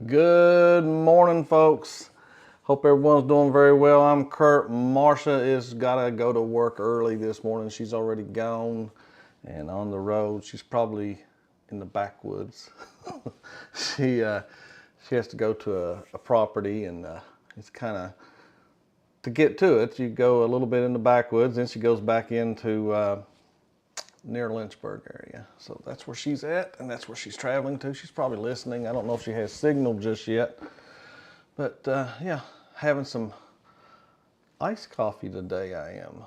Good morning, folks. Hope everyone's doing very well. I'm Curt. Marsha is gotta go to work early this morning. She's already gone and on the road. She's probably in the backwoods. she has to go to a property, and it's kind of, to get to it, you go a little bit in the backwoods, then she goes back into near Lynchburg area. So that's where she's at, and that's where she's traveling to. She's probably listening. I don't know if she has signal just yet, but yeah, having some iced coffee today. I am.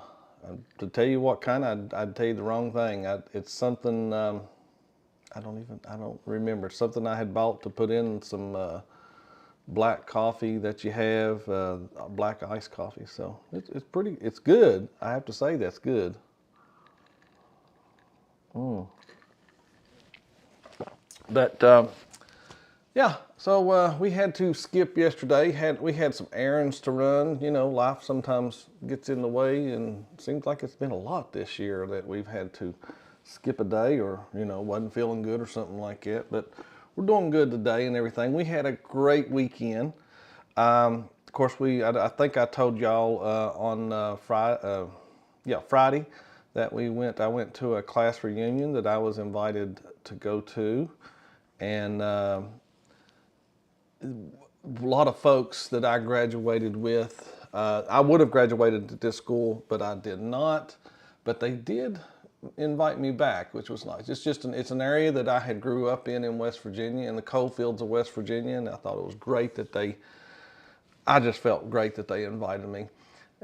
To tell you what kind, I'd tell you the wrong thing. It's something I don't remember. It's something I had bought to put in some black coffee that you have, black iced coffee. So it's good. I have to say that's good. But yeah, so we had to skip yesterday. We had some errands to run. You know, life sometimes gets in the way, and it seems like it's been a lot this year that we've had to skip a day, or wasn't feeling good or something like that. But we're doing good today and everything. We had a great weekend. Of course, I think I told y'all on Friday that I went to a class reunion that I was invited to go to, and a lot of folks that I graduated with. I would have graduated at this school, but I did not. But they did invite me back, which was nice. It's an area that I had grew up in West Virginia, in the coal fields of West Virginia, and I thought it was great that I just felt great that they invited me.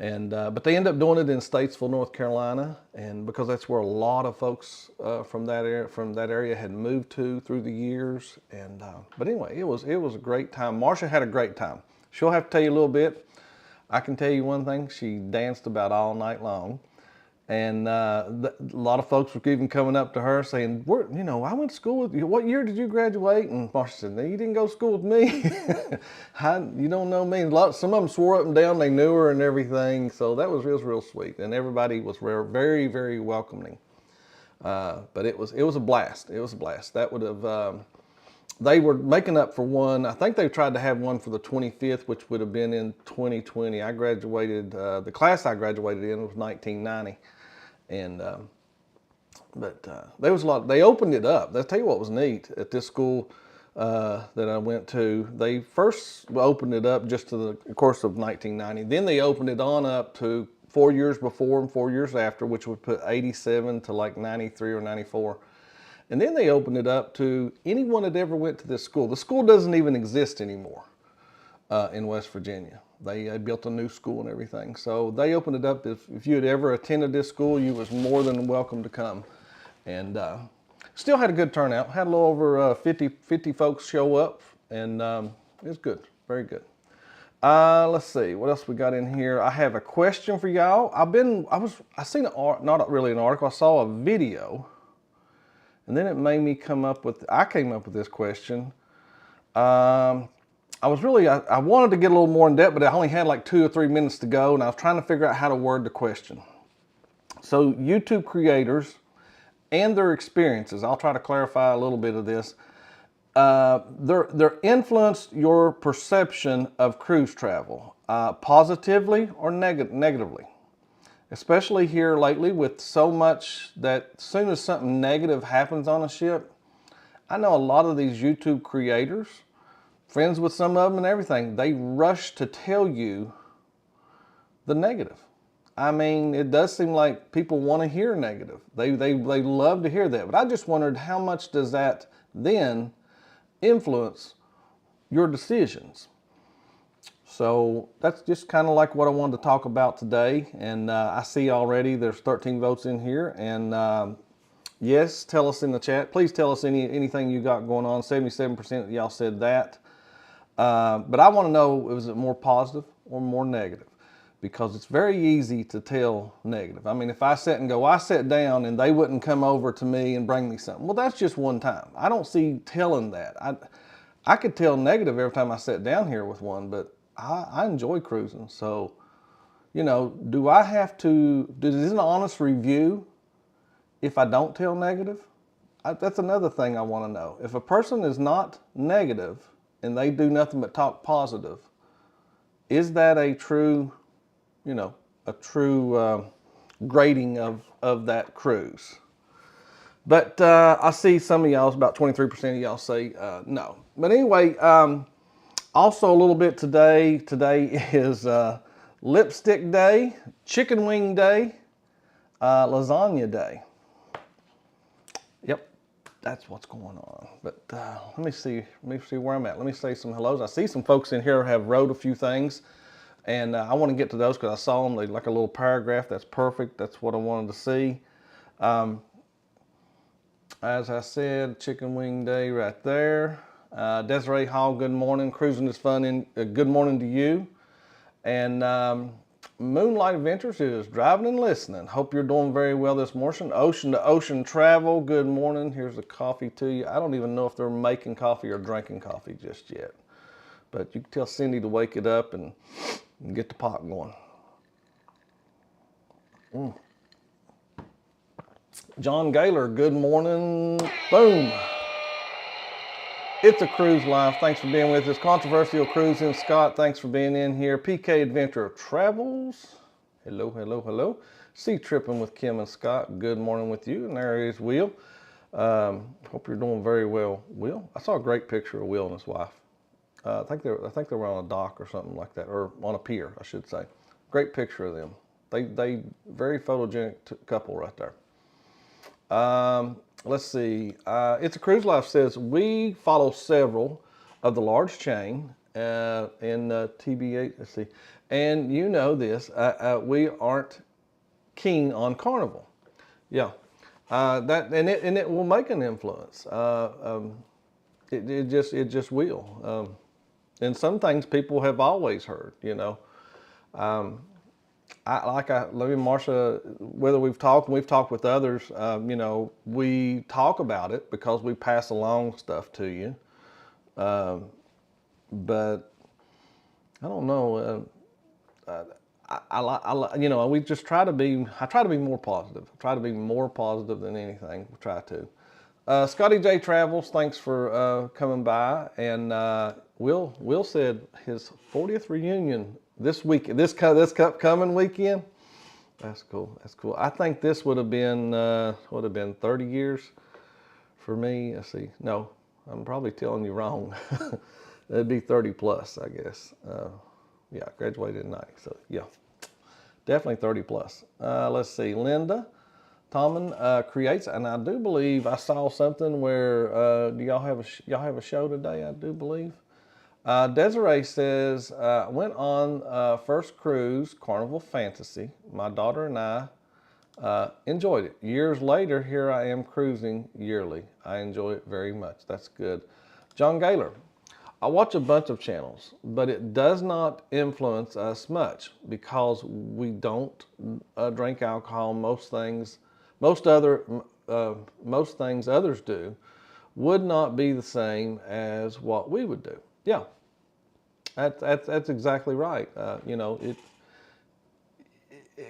And but they ended up doing it in Statesville, North Carolina, and because that's where a lot of folks from that area had moved to through the years. And but anyway, it was a great time. Marsha had a great time. She'll have to tell you a little bit. I can tell you one thing: she danced about all night long. And a lot of folks were even coming up to her saying, I went to school with you. What year did you graduate? And Marsha said, no, you didn't go to school with me. You don't know me. Some of them swore up and down they knew her and everything. So that was real sweet. And everybody was very, very welcoming. But it was a blast. It was a blast. That would have, they were making up for one. I think they tried to have one for the 25th, which would have been in 2020. I graduated, the class I graduated in was 1990. And but there was a lot. They opened it up. I'll tell you what was neat at this school that I went to. They first opened it up just to the course of 1990. Then they opened it on up to 4 years before and 4 years after, which would put 87 to like 93 or 94. And then they opened it up to anyone that ever went to this school. The school doesn't even exist anymore in West Virginia. They built a new school and everything. So they opened it up. If you had ever attended this school, you was more than welcome to come. And still had a good turnout. Had a little over 50 folks show up, and it was good, very good. Let's see, what else we got in here? I have a question for y'all. I seen not really an article, I saw a video, and then it made me I came up with this question. I wanted to get a little more in depth, but I only had like 2 or 3 minutes to go, and I was trying to figure out how to word the question. So YouTube creators and their experiences, I'll try to clarify a little bit of this. They're influenced your perception of cruise travel, positively or negatively. Especially here lately with so much that as soon as something negative happens on a ship, I know a lot of these YouTube creators, friends with some of them and everything, they rush to tell you the negative. I mean, it does seem like people want to hear negative. They love to hear that. But I just wondered, how much does that then influence your decisions? So that's just kind of like what I wanted to talk about today. And I see already there's 13 votes in here. And yes, tell us in the chat. Please tell us anything you got going on. 77% of y'all said that. But I want to know, is it more positive or more negative? Because it's very easy to tell negative. I mean, if I sat down and they wouldn't come over to me and bring me something. Well, that's just one time. I don't see telling that. I could tell negative every time I sat down here with one, but I enjoy cruising. So, do I have to, is it an honest review if I don't tell negative? That's another thing I want to know. If a person is not negative, and they do nothing but talk positive, is that a true, a true grading of that cruise? But I see some of y'all, about 23% of y'all say no. But anyway, also a little bit today. Today is lipstick day, chicken wing day, lasagna day. Yep, that's what's going on. But let me see where I'm at. Let me say some hellos. I see some folks in here have wrote a few things, and I want to get to those because I saw them. They like a little paragraph. That's perfect. That's what I wanted to see. As I said, chicken wing day right there. Desiree Hall, good morning. Cruising is fun. Good morning to you. And Moonlight Adventures is driving and listening. Hope you're doing very well this morning. Ocean to Ocean Travel, good morning. Here's the coffee to you. I don't even know if they're making coffee or drinking coffee just yet. But you can tell Cindy to wake it up and get the pot going. John Gaylor, good morning. Boom. It's a Cruise Life. Thanks for being with us. Controversial Cruising. Scott, thanks for being in here. PK Adventure Travels. Hello, hello, hello. Sea Tripping with Kim and Scott. Good morning with you. And there is Will. Hope you're doing very well, Will. I saw a great picture of Will and his wife. I think they were on a dock or something like that, or on a pier, I should say. Great picture of them. They very photogenic couple right there. Let's see. It's a Cruise Life says we follow several of the large chain in TBA. Let's see, and you know this. We aren't keen on Carnival. Yeah, it will make an influence. It just will. And some things people have always heard. Marsha, whether we've talked with others, we talk about it because we pass along stuff to you. But I don't know. We just I try to be more positive. I try to be more positive than anything. We try to. Scotty J Travels, thanks for coming by. And Will said his 40th reunion this coming weekend. That's cool. That's cool. I think this would have been 30 years for me. Let's see. No, I'm probably telling you wrong. It'd be 30 plus, I guess. Yeah, graduated in 90. So yeah, definitely 30 plus. Let's see. Linda Tommen creates, and I do believe I saw something where do y'all have a show today? I do believe. Desiree says, went on first cruise, Carnival Fantasy. My daughter and I enjoyed it. Years later, here I am cruising yearly. I enjoy it very much. That's good. John Gaylor, I watch a bunch of channels, but it does not influence us much because we don't drink alcohol. Most things others do would not be the same as what we would do. Yeah. That's exactly right.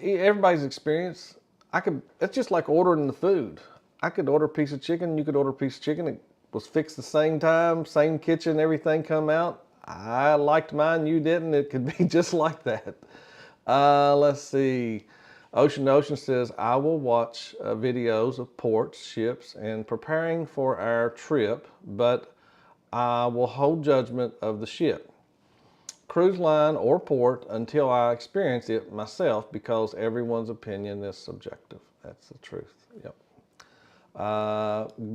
Everybody's experience. It's just like ordering the food. I could order a piece of chicken. You could order a piece of chicken. It was fixed the same time, same kitchen, everything come out. I liked mine. You didn't. It could be just like that. Let's see. Ocean to Ocean says, I will watch videos of ports, ships, and preparing for our trip, but I will hold judgment of the ship, cruise line, or port until I experience it myself because everyone's opinion is subjective. That's the truth. Yep.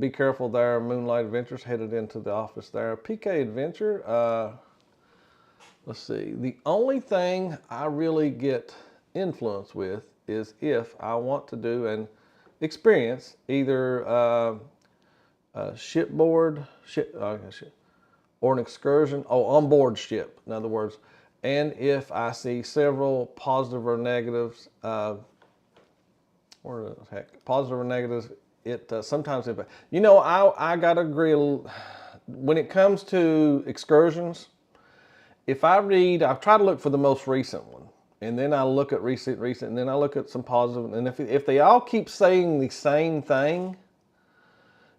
Be careful there. Moonlight Adventures headed into the office there. PK Adventure. Let's see. The only thing I really get influence with is if I want to do an experience, either shipboard, or an excursion, on board ship, in other words. And if I see several positive or negatives, positive or negatives, it sometimes, I got to agree, when it comes to excursions, if I try to look for the most recent one, and then I look at recent, and then I look at some positive, and if they all keep saying the same thing,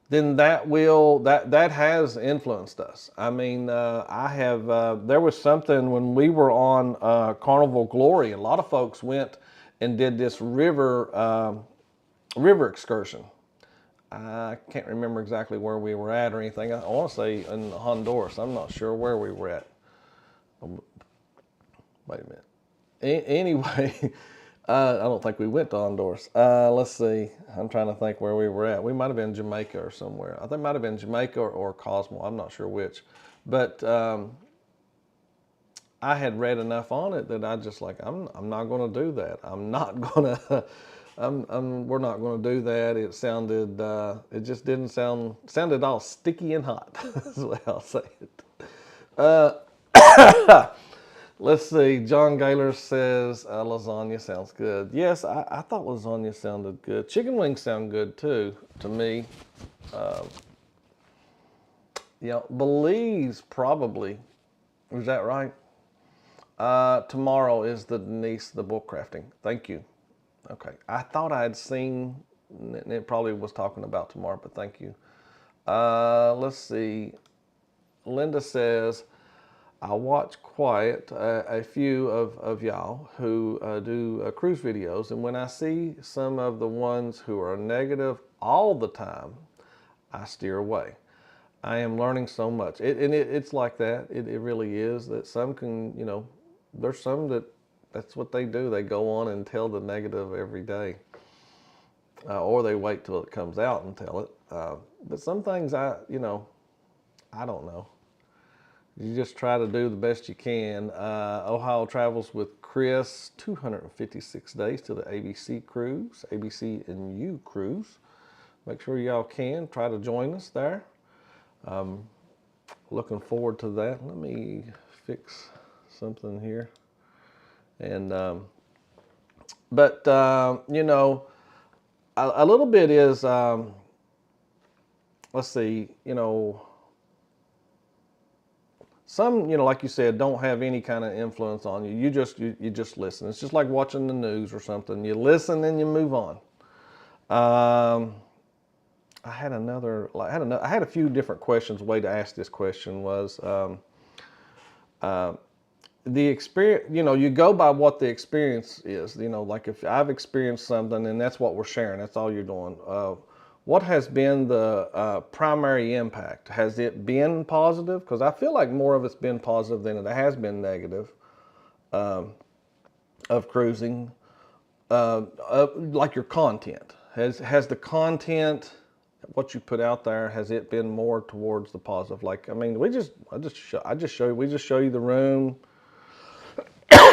then that has influenced us. I mean, I have there was something when we were on Carnival Glory. A lot of folks went and did this river excursion. I can't remember exactly where we were at or anything. I want to say in Honduras. I'm not sure where we were at. Wait a minute. Anyway, I don't think we went to Honduras. Let's see. I'm trying to think where we were at. We might have been Jamaica or somewhere. I think it might have been Jamaica or Cosmo. I'm not sure which. But I had read enough on it that I just like, I'm not going to do that. I'm not going to, we're not going to do that. It sounded, it just didn't sounded all sticky and hot. That's the way I'll say it. Let's see. John Gaylor says lasagna sounds good. Yes, I thought lasagna sounded good. Chicken wings sound good too to me. Belize probably. Is that right? Tomorrow is the Denise, the book crafting. Thank you. Okay. I thought I had seen, it probably was talking about tomorrow, but thank you. Let's see. Linda says, I watch quite a few of y'all who do cruise videos, and when I see some of the ones who are negative all the time, I steer away. I am learning so much. It's like that. It really is. That some can, there's some that's what they do. They go on and tell the negative every day. Or they wait till it comes out and tell it. But some things I don't know. You just try to do the best you can. Ohio travels with Chris, 256 days to the ABC cruise, ABC and U cruise. Make sure y'all can try to join us there. Looking forward to that. Let me fix something here. And, a little bit is, let's see, some, like you said, don't have any kind of influence on you. You just listen. It's just like watching the news or something. You listen and you move on. I had a few different questions. The way to ask this question was, the experience, you go by what the experience is, like if I've experienced something and that's what we're sharing, that's all you're doing. What has been the primary impact? Has it been positive? Because I feel like more of it's been positive than it has been negative of cruising. Like your content. Has the content, what you put out there, has it been more towards the positive? Like, I mean, we just show you the room.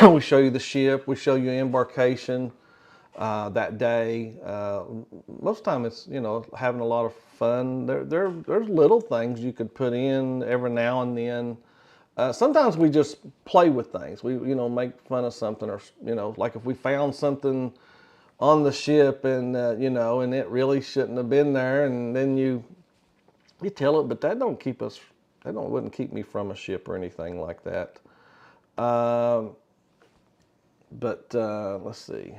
We show you the ship. We show you embarkation. That day. Most of the time it's, having a lot of fun. There's little things you could put in every now and then. Sometimes we just play with things. We, make fun of something, or, like if we found something on the ship and, and it really shouldn't have been there, and then you tell it, but that wouldn't keep me from a ship or anything like that. Let's see.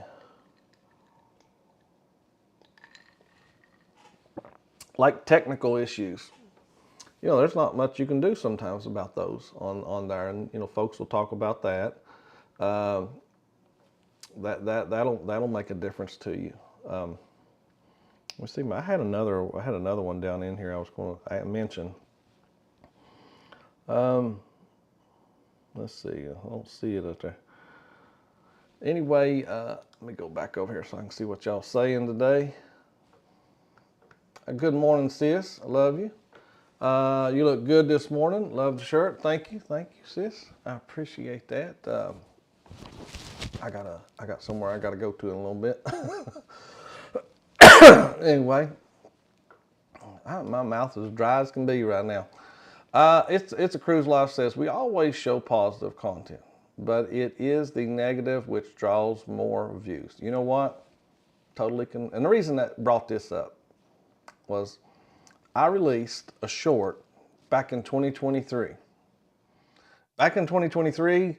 Like technical issues, there's not much you can do sometimes about those on there, and folks will talk about that. That'll make a difference to you. Let's see. I had another one down in here I was going to mention. Let's see. I don't see it up there. Anyway, let me go back over here so I can see what y'all saying today. Good morning, sis. I love you. You look good this morning. Love the shirt. Thank you, sis. I appreciate that. I got somewhere I gotta go to in a little bit. Anyway, my mouth is dry as can be right now. It's a Cruise Life says we always show positive content, but it is the negative which draws more views. You know what? Totally can. And the reason that brought this up was I released a short back in 2023. Back in 2023,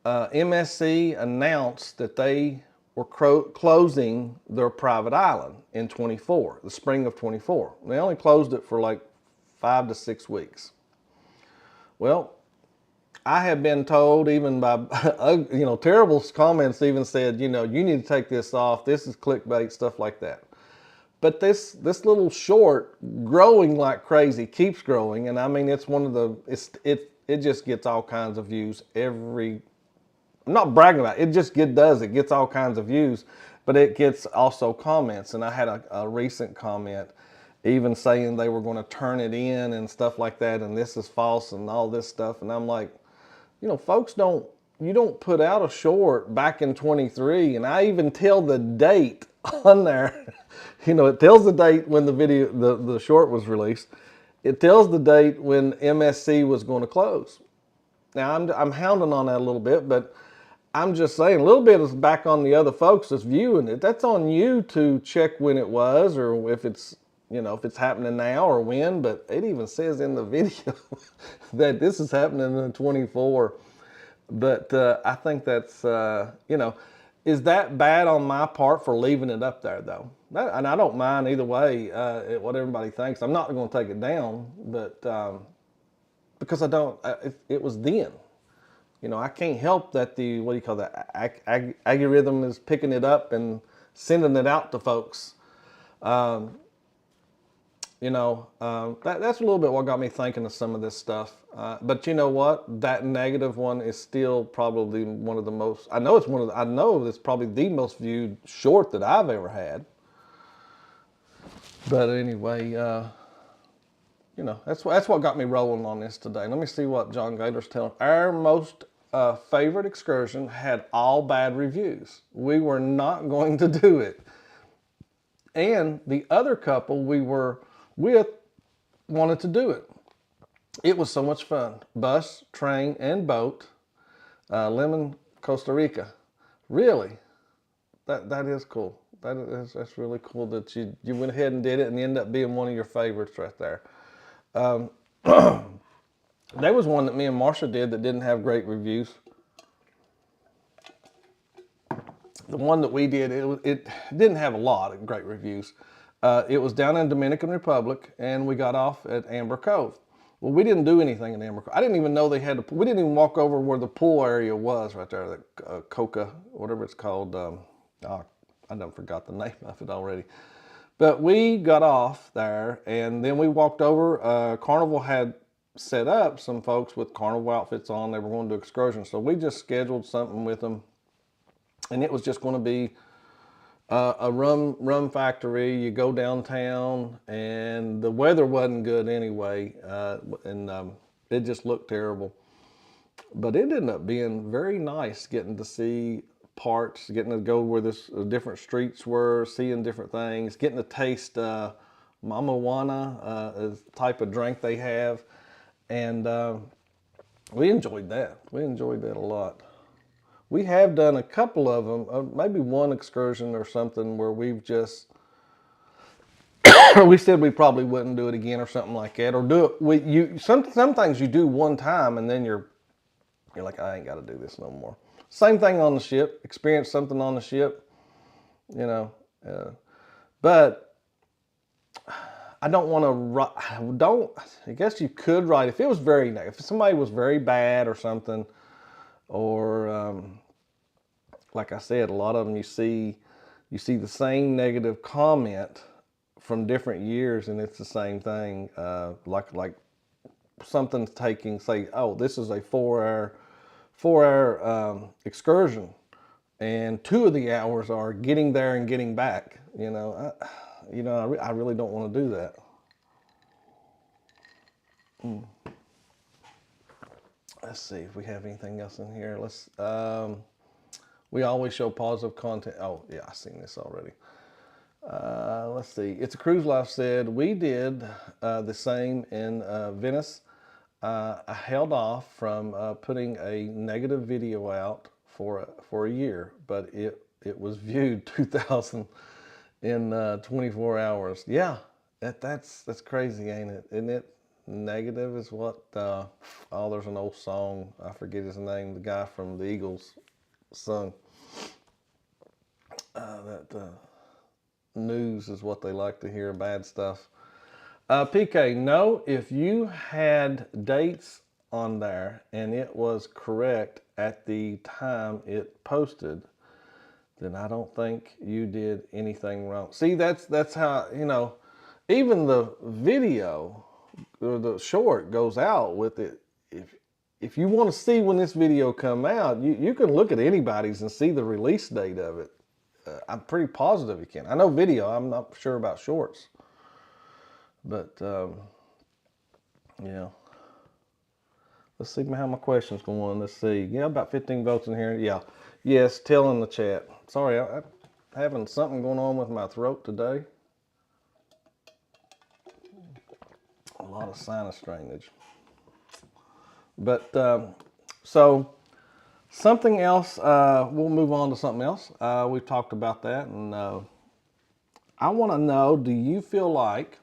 MSC announced that they were closing their private island in 24, the spring of 24. They only closed it for like 5 to 6 weeks. Well, I have been told even by, terrible comments even said, you need to take this off. This is clickbait, stuff like that. But this little short growing like crazy keeps growing. And I mean, it's one of the, it just gets all kinds of views I'm not bragging about it. It gets all kinds of views, but it gets also comments. And I had a recent comment even saying they were going to turn it in and stuff like that. And this is false and all this stuff. And I'm like, folks you don't put out a short back in 23. And I even tell the date on there. It tells the date when the short was released. It tells the date when MSC was going to close. Now I'm hounding on that a little bit, but I'm just saying a little bit is back on the other folks that's viewing it. That's on you to check when it was, or if it's happening now or when. But it even says in the video that this is happening in 24. But I think that's is that bad on my part for leaving it up there though? And I don't mind either way what everybody thinks. I'm not going to take it down, but because I don't. It was then. I can't help that algorithm is picking it up and sending it out to folks. That's a little bit what got me thinking of some of this stuff. But you know what? That negative one is still probably one of the most, I know it's probably the most viewed short that I've ever had. But anyway, that's what got me rolling on this today. Let me see what John Gator's telling. Our most favorite excursion had all bad reviews. We were not going to do it. And the other couple we were with wanted to do it. It was so much fun. Bus, train, and boat. Lemon, Costa Rica. Really? That is cool. That's really cool that you went ahead and did it and ended up being one of your favorites right there. There was one that me and Marsha did that didn't have great reviews. The one that we did, it didn't have a lot of great reviews. It was down in Dominican Republic, and we got off at Amber Cove. Well, we didn't do anything in Amber Cove. I didn't even know they had we didn't even walk over where the pool area was right there, the Coca, whatever it's called. I done forgot the name of it already. But we got off there, and then we walked over. Carnival had set up some folks with carnival outfits on. They were going to do excursions. So we just scheduled something with them. And it was just going to be a rum factory. You go downtown, and the weather wasn't good anyway. It just looked terrible. But it ended up being very nice getting to see parts, getting to go where different streets were, seeing different things, getting to taste Mama Juana, type of drink they have. And we enjoyed that. We enjoyed that a lot. We have done a couple of them, maybe one excursion or something where we've just, we said we probably wouldn't do it again or something like that, or do it. Some things you do one time and then you're like, I ain't got to do this no more. Same thing on the ship. Experience something on the ship, but I don't want to write. I guess you could write if it was very negative. If somebody was very bad or something. Or, like I said, a lot of them you see the same negative comment from different years, and it's the same thing. Like something's taking, say, oh, this is a 4-hour excursion, and 2 of the hours are getting there and getting back. I really don't want to do that. Let's see if we have anything else in here. We always show positive content. Oh, yeah, I've seen this already. Let's see. It's a Cruise Life said, we did the same in Venice. I held off from putting a negative video out for a year, but it was viewed 2,000 in 24 hours. Yeah, that's crazy, ain't it? Isn't it? Negative is what, there's an old song, I forget his name, the guy from the Eagles sung. that news is what they like to hear, bad stuff. PK, no, if you had dates on there and it was correct at the time it posted, then I don't think you did anything wrong. See, that's how, even the video or the short goes out with it. If you want to see when this video come out, you can look at anybody's and see the release date of it. I'm pretty positive you can. I know video, I'm not sure about shorts. But, yeah. Let's see how my questions going. Let's see. Yeah, about 15 votes in here. Yeah. Yes, tell in the chat. Sorry, I'm having something going on with my throat today. A lot of sinus drainage. But, so something else, we'll move on to something else. We've talked about that. And I want to know, do you feel like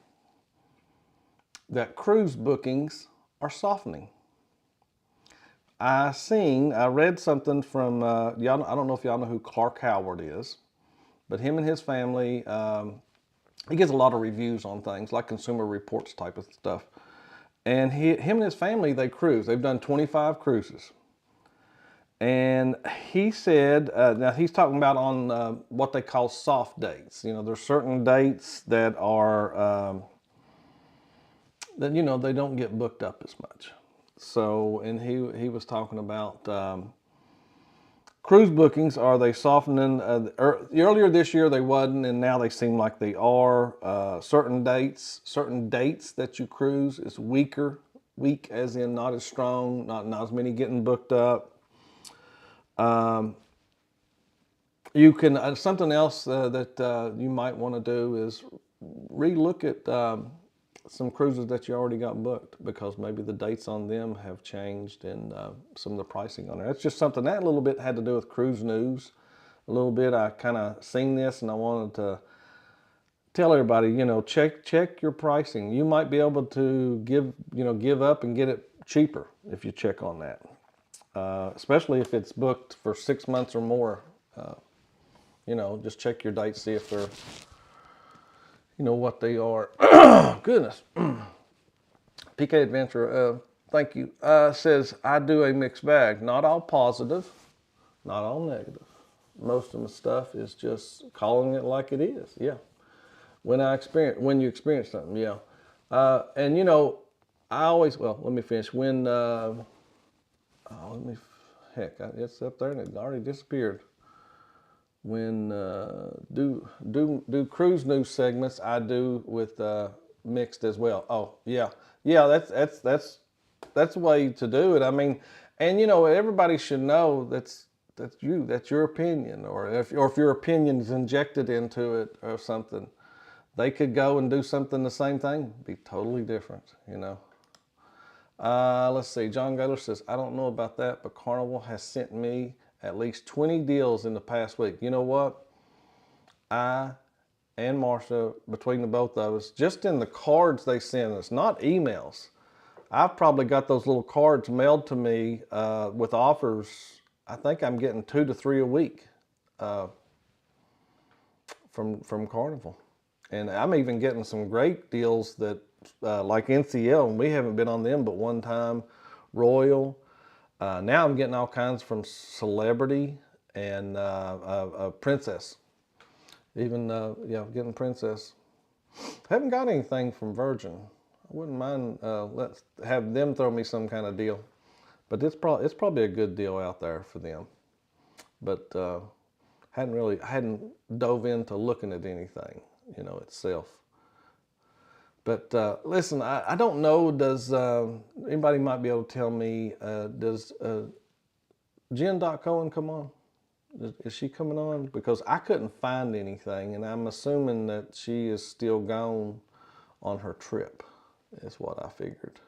that cruise bookings are softening? I read something from, y'all, I don't know if y'all know who Clark Howard is, but him and his family, he gives a lot of reviews on things like Consumer Reports type of stuff. And him and his family, they cruise. They've done 25 cruises. And he said, now he's talking about on what they call soft dates. There's certain dates that are, that, they don't get booked up as much. So, and he was talking about cruise bookings. Are they softening? Earlier this year they wasn't, and now they seem like they are. Certain dates that you cruise is weak as in not as strong, not as many getting booked up. You can, something else that you might want to do is relook at some cruises that you already got booked, because maybe the dates on them have changed and some of the pricing on there. That's just something that a little bit had to do with cruise news. A little bit, I kind of seen this and I wanted to tell everybody, check your pricing. You might be able to give up and get it cheaper if you check on that. Especially if it's booked for 6 months or more. Just check your dates, see if they're, what they are. Goodness. PK Adventure, thank you. Says, I do a mixed bag. Not all positive, not all negative. Most of my stuff is just calling it like it is. Yeah. When you experience something, yeah. And I always, well, let me finish. It's up there and it already disappeared. When do cruise news segments, I do with mixed as well. Oh yeah, that's the way to do it. I mean, and everybody should know that's your opinion, or if your opinion is injected into it or something, they could go and do something the same thing, be totally different. Let's see. John Gaylor says, I don't know about that, but Carnival has sent me at least 20 deals in the past week. You know what? I and Marsha, between the both of us, just in the cards they send us, not emails. I've probably got those little cards mailed to me with offers. I think I'm getting 2 to 3 a week from Carnival. And I'm even getting some great deals that like NCL, and we haven't been on them but one time, Royal. Now I'm getting all kinds from Celebrity and Princess. Even, getting Princess. Haven't got anything from Virgin. I wouldn't mind, let's have them throw me some kind of deal. But it's probably a good deal out there for them. But hadn't dove into looking at anything, itself. But listen, I don't know, does anybody might be able to tell me, does Jen Cohen come on? Is she coming on? Because I couldn't find anything, and I'm assuming that she is still gone on her trip, is what I figured.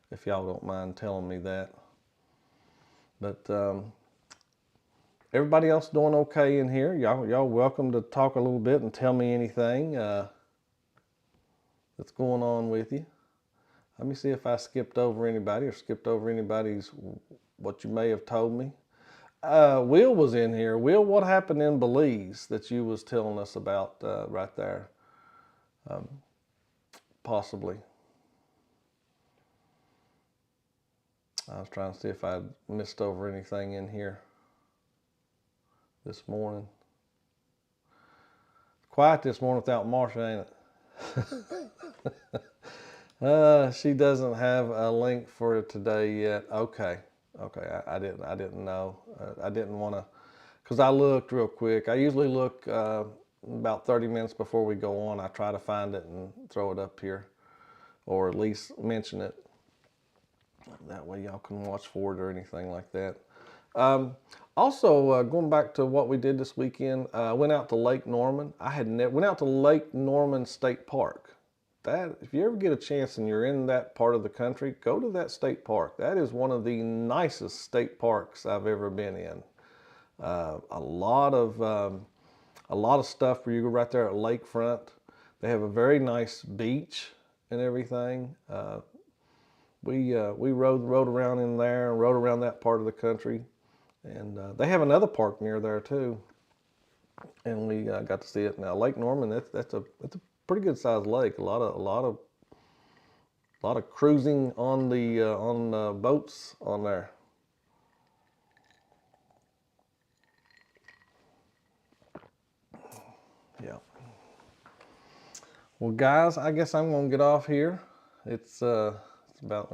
If y'all don't mind telling me that. But everybody else doing okay in here? Y'all welcome to talk a little bit and tell me anything that's going on with you. Let me see if I skipped over anybody or skipped over anybody's what you may have told me. Will was in here. Will, what happened in Belize that you was telling us about right there? Possibly. I was trying to see if I missed over anything in here this morning. Quiet this morning without Marsha, ain't it? She doesn't have a link for today yet. Okay. I didn't know. I didn't want to, because I looked real quick. I usually look about 30 minutes before we go on. I try to find it and throw it up here, or at least mention it. That way y'all can watch for it or anything like that. Also, going back to what we did this weekend, went out to Lake Norman. I had went out to Lake Norman State Park. That, if you ever get a chance and you're in that part of the country, go to that state park. That is one of the nicest state parks I've ever been in. A lot of stuff where you go right there at lakefront. They have a very nice beach and everything. We rode around in there and rode around that part of the country, and they have another park near there too, and we got to see it. Now Lake Norman, that's a pretty good sized lake. A lot of cruising on the boats on there. Yeah. Well, guys, I guess I'm gonna get off here. It's about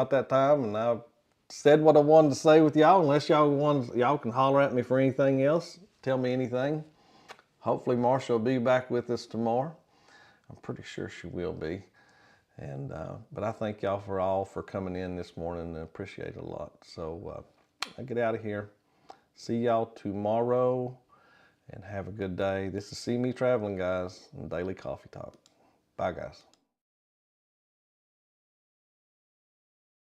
that time, and I've said what I wanted to say with y'all. Unless y'all can holler at me for anything else, tell me anything. Hopefully Marsha will be back with us tomorrow. I'm pretty sure she will be. And but I thank y'all all for coming in this morning, and I appreciate it a lot. So I get out of here. See y'all tomorrow, and have a good day. This is CME Traveling, guys, and Daily Coffee Talk. Bye, guys.